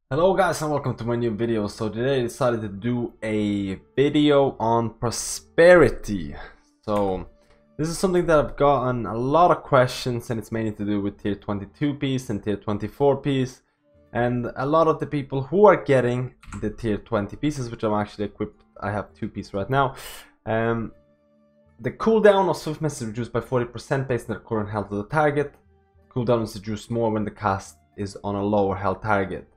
Hello guys and welcome to my new video. So today I decided to do a video on prosperity. So this is something that I've gotten a lot of questions, and it's mainly to do with tier 22 piece and tier 24 piece. And a lot of the people who are getting the tier 20 pieces, which I'm actually equipped, I have 2 pieces right now. The cooldown of swiftness is reduced by 40% based on the current health of the target. Cooldown is reduced more when the cast is on a lower health target.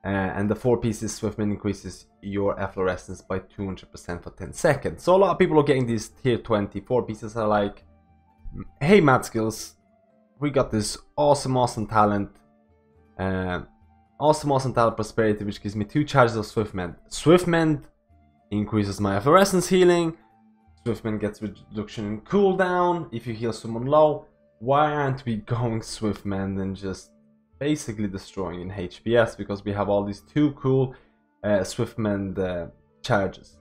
And the 4 pieces swiftman increases your efflorescence by 200% for 10 seconds. So a lot of people are getting these tier 24 pieces are like, hey MadSkillz, we got this awesome talent, awesome talent prosperity, which gives me 2 charges of swiftmend. Swiftmend increases my efflorescence healing. Swiftmend gets reduction in cooldown if you heal someone low. Why aren't we going swiftmend and just basically destroying in HPS, because we have all these 2 cool swiftmend charges.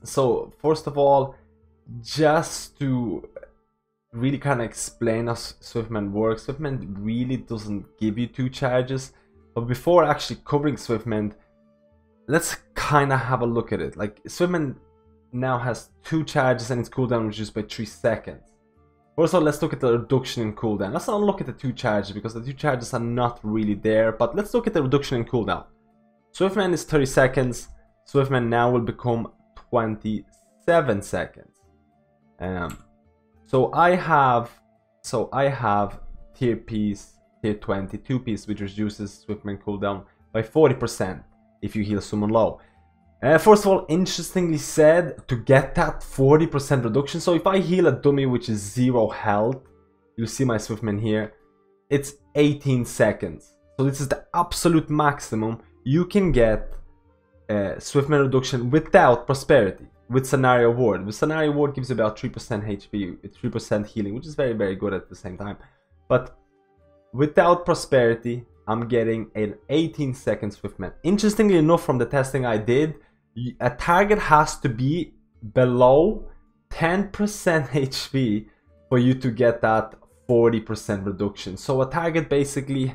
So first of all, just to really kind of explain how swiftmend works, swiftmend really doesn't give you 2 charges. But before actually covering swiftmend, let's kind of have a look at it. Like, swiftmend now has 2 charges and its cooldown reduced by 3 seconds. First of all, let's look at the reduction in cooldown. Let's not look at the 2 charges, because the 2 charges are not really there. But let's look at the reduction in cooldown. Swiftmend is 30 seconds. Swiftmend now will become 27 seconds. So I have tier piece, tier 22 piece, which reduces Swiftmend cooldown by 40% if you heal someone low. First of all, interestingly said, to get that 40% reduction, so if I heal a dummy which is 0 health, you'll see my Swiftmend here, it's 18 seconds. So this is the absolute maximum you can get Swiftmend reduction without prosperity. With scenario ward. With scenario ward gives you about 3% HP, 3% healing, which is very good at the same time. But without prosperity, I'm getting an 18 second Swiftmend. Interestingly enough, from the testing I did, a target has to be below 10% HP for you to get that 40% reduction. So a target, basically,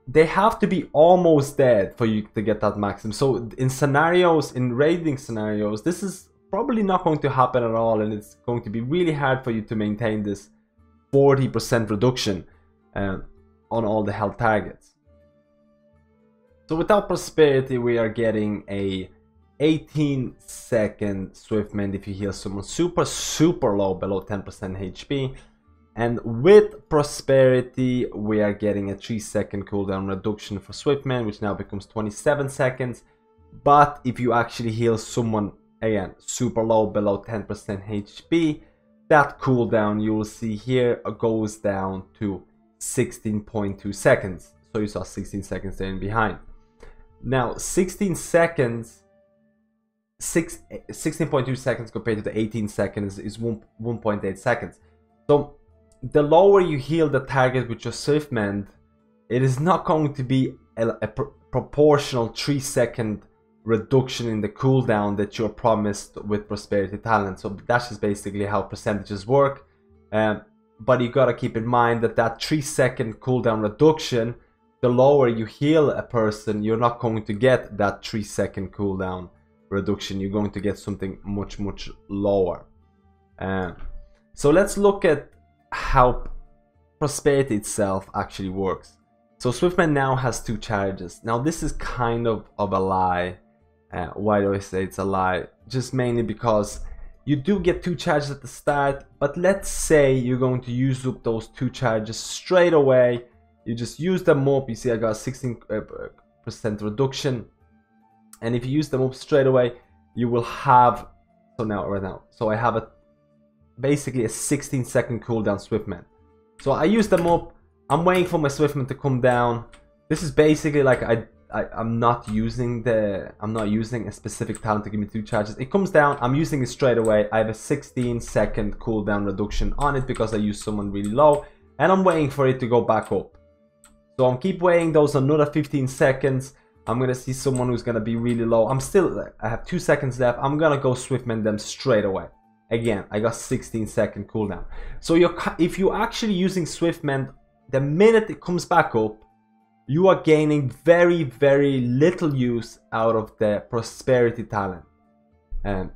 they have to be almost dead for you to get that maximum. So in scenarios, in raiding scenarios, this is probably not going to happen at all, and it's going to be really hard for you to maintain this 40% reduction on all the health targets. So without prosperity, we are getting a 18 second Swiftmend if you heal someone super low, below 10% HP. And with prosperity, we are getting a 3 second cooldown reduction for Swiftmend, which now becomes 27 seconds. But if you actually heal someone, again, super low, below 10% HP, that cooldown you will see here goes down to 16.2 seconds. So you saw 16 seconds there in behind. Now 16.2 seconds compared to the 18 seconds is 1.8 seconds. So the lower you heal the target with your Swiftmend, it is not going to be a proportional 3 second reduction in the cooldown that you're promised with prosperity talent. So that's just basically how percentages work. But you gotta keep in mind that that 3 second cooldown reduction, the lower you heal a person, you're not going to get that 3 second cooldown reduction. You're going to get something much lower. So let's look at how prosperity itself actually works. So Swiftmend now has 2 charges. Now this is kind of a lie. Why do I say it's a lie? Just mainly because you do get 2 charges at the start, but let's say you're going to use up those 2 charges straight away. You just use them up. You see I got a 16% reduction, and if you use them up straight away, you will have, so I have basically a 16 second cooldown Swiftmend. So I use them up, I'm waiting for my Swiftmend to come down. This is basically like I'm not using a specific talent to give me 2 charges. It comes down, I'm using it straight away. I have a 16 second cooldown reduction on it because I used someone really low, and I'm waiting for it to go back up. So I'm keep waiting those another 15 seconds. I'm gonna see someone who's gonna be really low. I have 2 seconds left. I'm gonna go Swiftmend them straight away. Again, I got 16 second cooldown. So if you're actually using Swiftmend, the minute it comes back up, you are gaining very, very little use out of the prosperity talent.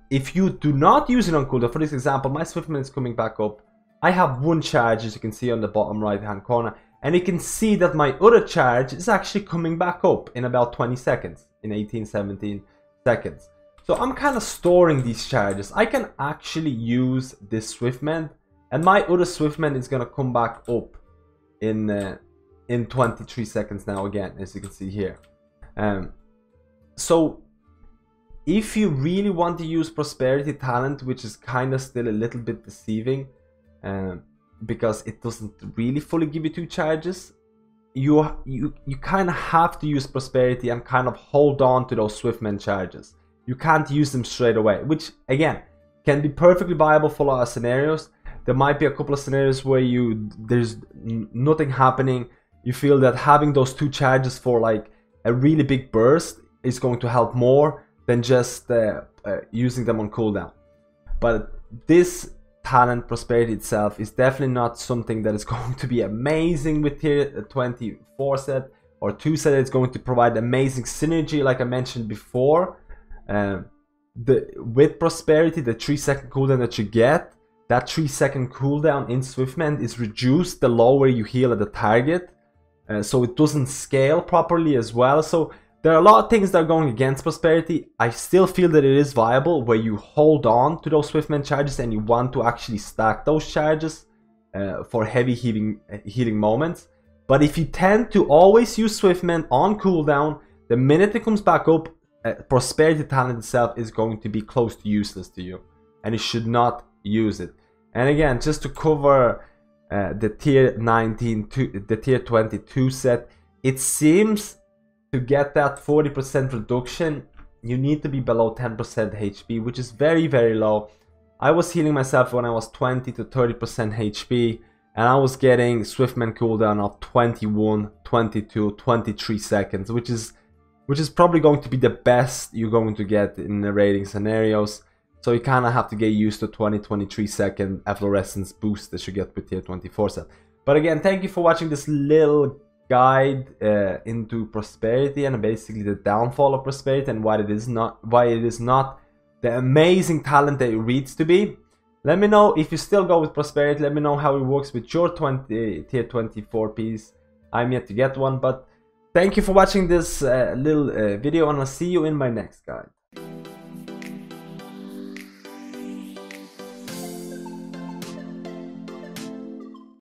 If you do not use it on cooldown, for this example, my Swiftman is coming back up. I have one charge, as you can see on the bottom right hand corner, and you can see that my other charge is actually coming back up in about 20 seconds, in 18-17 seconds. So I'm kind of storing these charges. I can actually use this Swiftman, and my other Swiftman is gonna come back up in 23 seconds now again, as you can see here. So if you really want to use prosperity talent, which is kind of still a little bit deceiving, because it doesn't really fully give you 2 charges, you kind of have to use prosperity and kind of hold on to those Swiftman charges. You can't use them straight away, which again can be perfectly viable for a lot of scenarios. There might be a couple of scenarios where there's nothing happening. You feel that having those 2 charges for like a really big burst is going to help more than just using them on cooldown. But this talent, prosperity itself, is definitely not something that is going to be amazing with tier 24 set or 2 set. It's going to provide amazing synergy, like I mentioned before. With prosperity, the 3-second cooldown that you get, that 3-second cooldown in Swiftman is reduced the lower you heal at the target, so it doesn't scale properly as well. So there are a lot of things that are going against prosperity. I still feel that it is viable where you hold on to those Swiftman charges and you want to actually stack those charges for heavy healing moments. But if you tend to always use Swiftman on cooldown, the minute it comes back up, prosperity talent itself is going to be close to useless to you, and you should not use it. And again, just to cover the tier 19 to the tier 22 set, it seems to get that 40% reduction, you need to be below 10% HP, which is very, very low. I was healing myself when I was 20 to 30% HP, and I was getting Swiftman cooldown of 21, 22, 23 seconds, which is probably going to be the best you're going to get in the raiding scenarios. So you kind of have to get used to 20-23 second efflorescence boost that you get with tier 24 set. But again, thank you for watching this little guide into prosperity and basically the downfall of prosperity and why it is not the amazing talent that it reads to be. Let me know if you still go with prosperity. Let me know how it works with your tier 24 piece. I'm yet to get one, but thank you for watching this little video, and I'll see you in my next guide.